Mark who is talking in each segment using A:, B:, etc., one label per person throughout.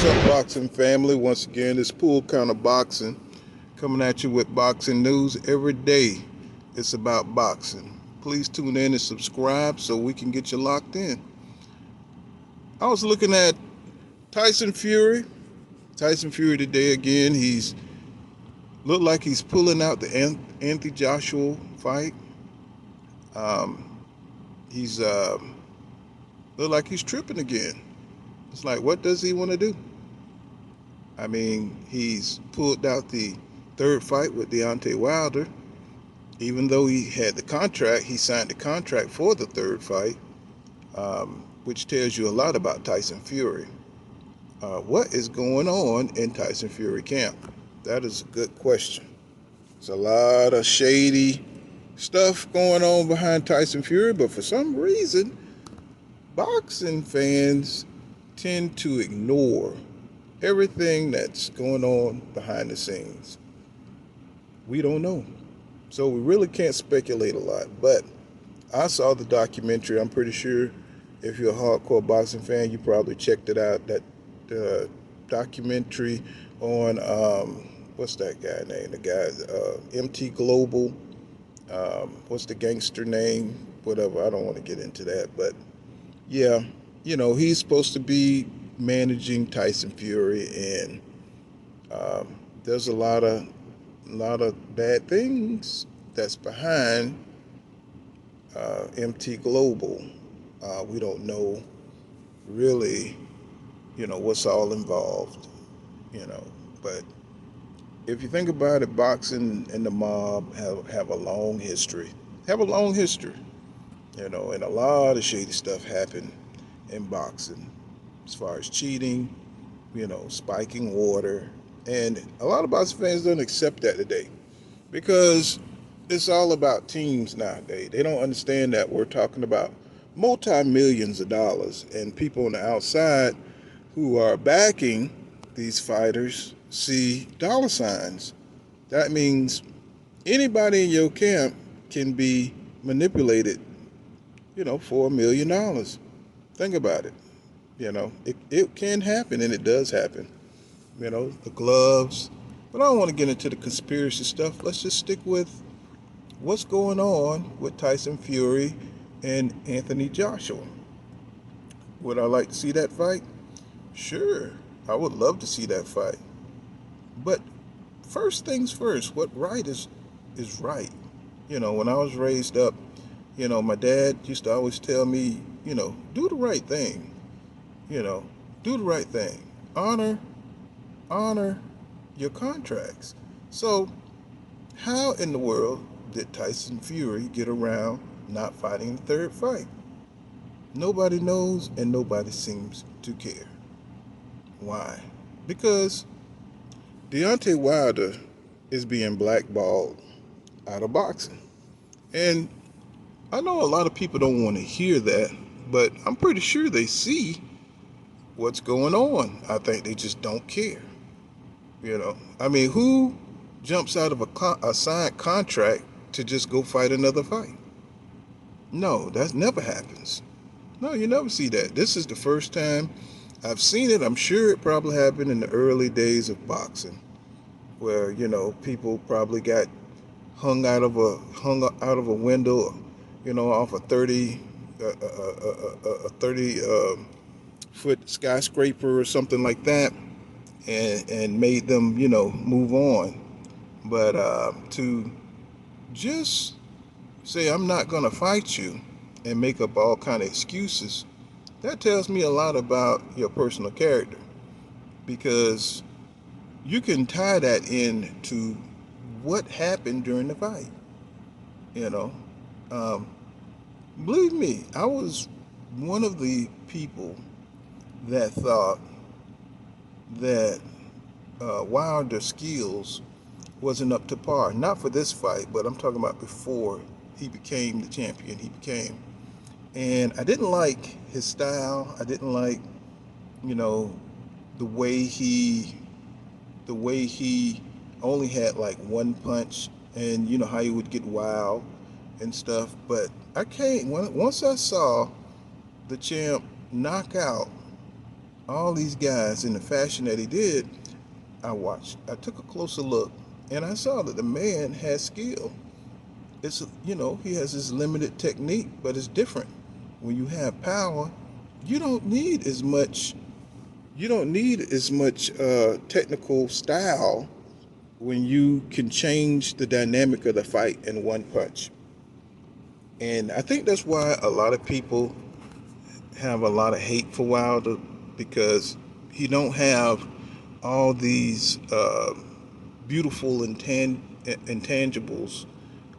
A: What's up, boxing family? Once again, it's Pool Counter Boxing coming at you with boxing news every day. It's about boxing. Please tune in and subscribe so we can get you locked in. I was looking at Tyson Fury. Tyson Fury today again. He's looked like he's pulling out the Anthony Joshua fight. He's looked like he's tripping again. It's like, what does he want to do? I mean, he's pulled out the third fight with Deontay Wilder. Even though he had the contract, he signed the contract for the third fight, which tells you a lot about Tyson Fury. What is going on in Tyson Fury camp? That is a good question. There's a lot of shady stuff going on behind Tyson Fury, but for some reason, boxing fans tend to ignore everything that's going on behind the scenes. We don't know. So we really can't speculate a lot. But I saw the documentary. I'm pretty sure if you're a hardcore boxing fan, you probably checked it out. That documentary on, what's that guy name? The guy, MT Global. What's the gangster name? Whatever. I don't want to get into that. But yeah, he's supposed to be managing Tyson Fury, and there's a lot of bad things that's behind MT Global. We don't know really, what's all involved, But if you think about it, boxing and the mob have a long history. And a lot of shady stuff happened in boxing as far as cheating, spiking water. And a lot of boxing fans don't accept that today because it's all about teams nowadays. They don't understand that we're talking about multi-millions of dollars, and people on the outside who are backing these fighters see dollar signs. That means anybody in your camp can be manipulated, for $1 million. Think about it. It can happen, and it does happen. The gloves. But I don't want to get into the conspiracy stuff. Let's just stick with what's going on with Tyson Fury and Anthony Joshua. Would I like to see that fight? Sure. I would love to see that fight. But first things first, what right is right. When I was raised up, my dad used to always tell me, do the right thing. Do the right thing. Honor your contracts. So how in the world did Tyson Fury get around not fighting the third fight? Nobody knows, and nobody seems to care. Why? Because Deontay Wilder is being blackballed out of boxing. And I know a lot of people don't want to hear that, but I'm pretty sure they see what's going on. I think they just don't care. I mean, who jumps out of a signed contract to just go fight another fight? No, that never happens. No, you never see that. This is the first time I've seen it. I'm sure it probably happened in the early days of boxing, where people probably got hung out of a window, off a 30 foot skyscraper or something like that, and made them move on. But to just say I'm not going to fight you and make up all kind of excuses, that tells me a lot about your personal character, because you can tie that into what happened during the fight. Believe me, I was one of the people that thought that Wilder's skills wasn't up to par. Not for this fight, but I'm talking about before he became the champion he became. And I didn't like his style. I didn't like, the way he only had like one punch, and how he would get wild and stuff. But once I saw the champ knock out all these guys in the fashion that he did, I took a closer look, and I saw that the man has skill. He has his limited technique, but it's different. When you have power, you don't need as much. You don't need as much technical style when you can change the dynamic of the fight in one punch. And I think that's why a lot of people have a lot of hate for Wilder, because he don't have all these beautiful intangibles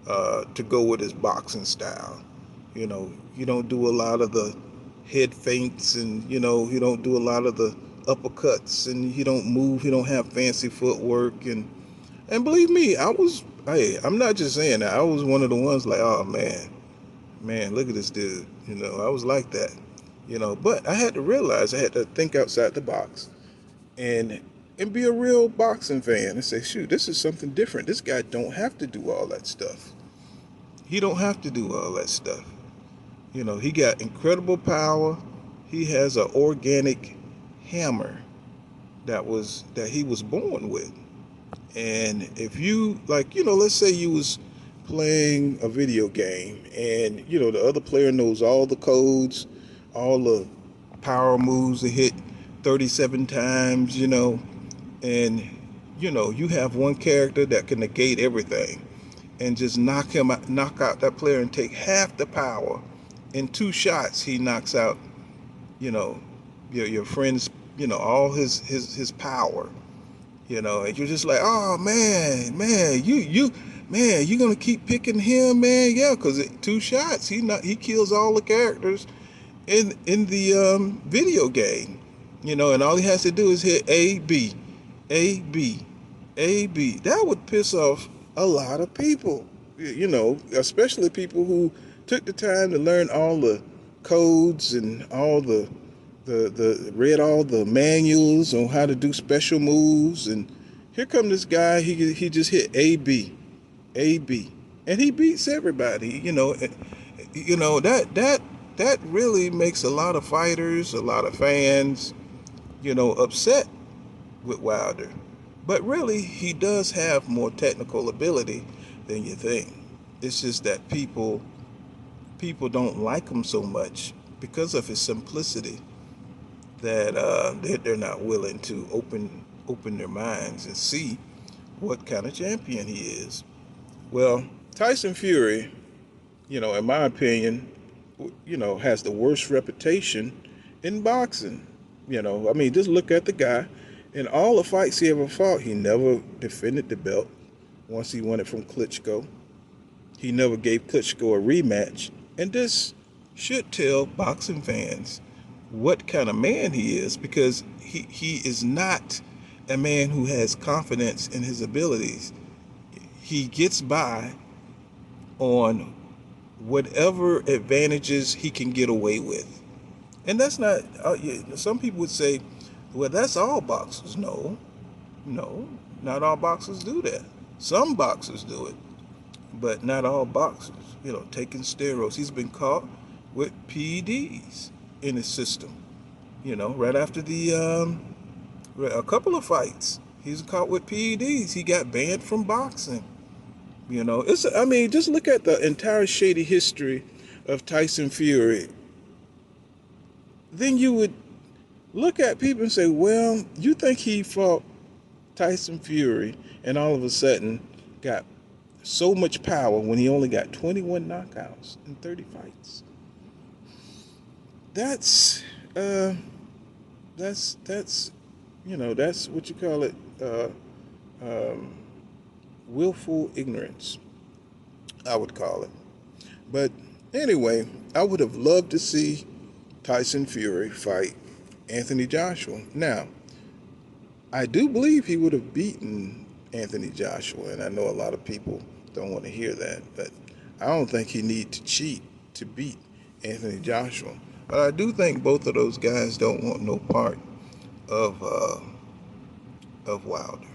A: to go with his boxing style. You don't do a lot of the head feints, and you don't do a lot of the uppercuts, and he don't move. He don't have fancy footwork, and believe me, I'm not just saying that. I was one of the ones like, oh man, look at this dude. I was like that. But I had to realize I had to think outside the box and and be a real boxing fan and say, shoot, this is something different. This guy don't have to do all that stuff. He don't have to do all that stuff. He got incredible power. He has an organic hammer that he was born with. And if you like, let's say you was playing a video game, and the other player knows all the codes, all the power moves to hit 37 times, and you have one character that can negate everything and just knock out that player and take half the power. In 2 shots, he knocks out, you know, your friend's, all his power, and you're just like, oh man, you gonna keep picking him, man? Yeah, because 2 shots, he kills all the characters in the video game, and all he has to do is hit A B, A B, A B. That would piss off a lot of people, especially people who took the time to learn all the codes and all the read all the manuals on how to do special moves. And here come this guy, he just hit A B, A B, and he beats everybody. That really makes a lot of fighters, a lot of fans, upset with Wilder. But really, he does have more technical ability than you think. It's just that people don't like him so much because of his simplicity, that they're not willing to open their minds and see what kind of champion he is. Well, Tyson Fury, in my opinion, has the worst reputation in boxing. I mean, just look at the guy. In all the fights he ever fought, he never defended the belt. Once he won it from Klitschko, he never gave Klitschko a rematch. And this should tell boxing fans what kind of man he is, because he is not a man who has confidence in his abilities. He gets by on whatever advantages he can get away with. And that's not, some people would say, well, that's all boxers. No, not all boxers do that. Some boxers do it, but not all boxers. Taking steroids. He's been caught with PEDs in his system. Right after a couple of fights, he's caught with PEDs. He got banned from boxing. Just look at the entire shady history of Tyson Fury. Then you would look at people and say, well, you think he fought Tyson Fury and all of a sudden got so much power when he only got 21 knockouts in 30 fights? That's what you call it, willful ignorance, I would call it. But anyway, I would have loved to see Tyson Fury fight Anthony Joshua. Now, I do believe he would have beaten Anthony Joshua, and I know a lot of people don't want to hear that, but I don't think he need to cheat to beat Anthony Joshua. But I do think both of those guys don't want no part of Wilder,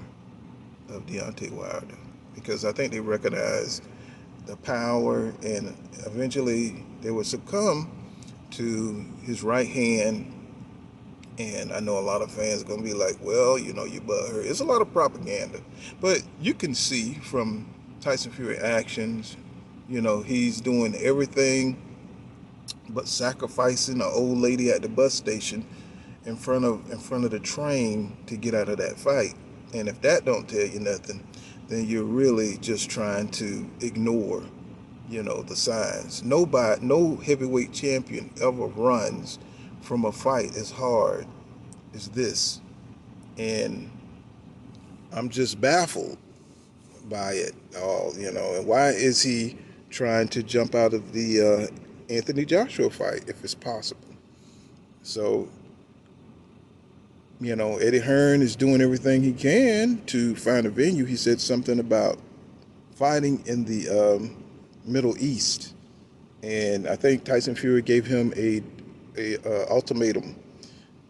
A: of Deontay Wilder, because I think they recognize the power, and eventually they would succumb to his right hand And I know a lot of fans are going to be like, well, you butthurt. It's a lot of propaganda. But you can see from Tyson Fury actions, he's doing everything but sacrificing an old lady at the bus station in front of the train to get out of that fight. And if that don't tell you nothing, then you're really just trying to ignore, the signs. No heavyweight champion ever runs from a fight as hard as this. And I'm just baffled by it all, And why is he trying to jump out of the Anthony Joshua fight if it's possible? So, Eddie Hearn is doing everything he can to find a venue. He said something about fighting in the Middle East, and I think Tyson Fury gave him a ultimatum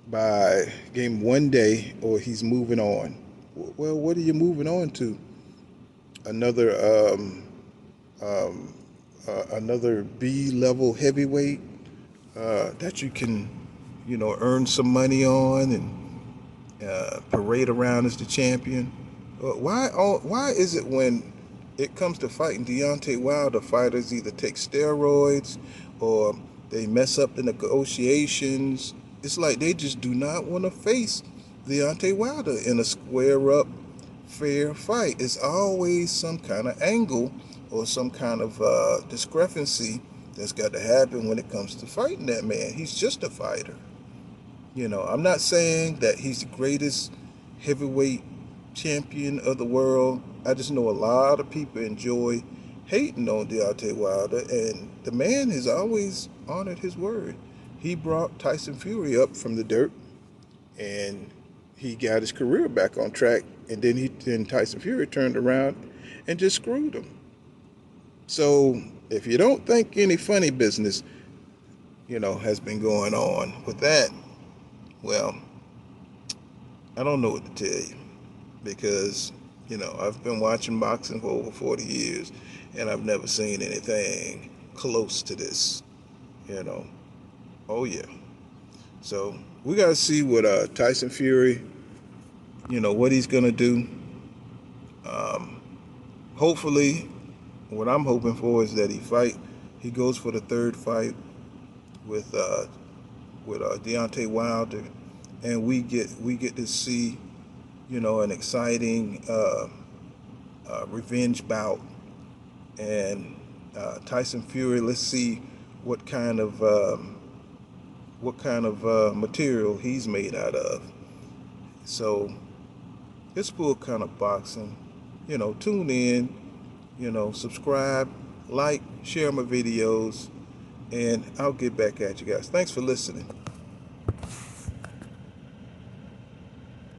A: by game 1 day or he's moving on. Well, what are you moving on to? Another another B-level heavyweight that you can, earn some money on and parade around as the champion. Why is it when it comes to fighting Deontay Wilder, fighters either take steroids or they mess up the negotiations? It's like they just do not want to face Deontay Wilder in a square up, fair fight. It's always some kind of angle or some kind of discrepancy that's got to happen when it comes to fighting that man. He's just a fighter. I'm not saying that he's the greatest heavyweight champion of the world. I just know a lot of people enjoy hating on Deontay Wilder, and the man has always honored his word. He brought Tyson Fury up from the dirt, and he got his career back on track, and then Tyson Fury turned around and just screwed him. So if you don't think any funny business, has been going on with that, well, I don't know what to tell you, because, I've been watching boxing for over 40 years, and I've never seen anything close to this, Oh, yeah. So we got to see what Tyson Fury, what he's going to do. Hopefully, what I'm hoping for is that he goes for the third fight with Deontay Wilder, and we get to see, an exciting revenge bout, and Tyson Fury. Let's see what kind of material he's made out of. So it's PullCounterBoxing. Tune in. Subscribe, like, share my videos, and I'll get back at you guys. Thanks for listening.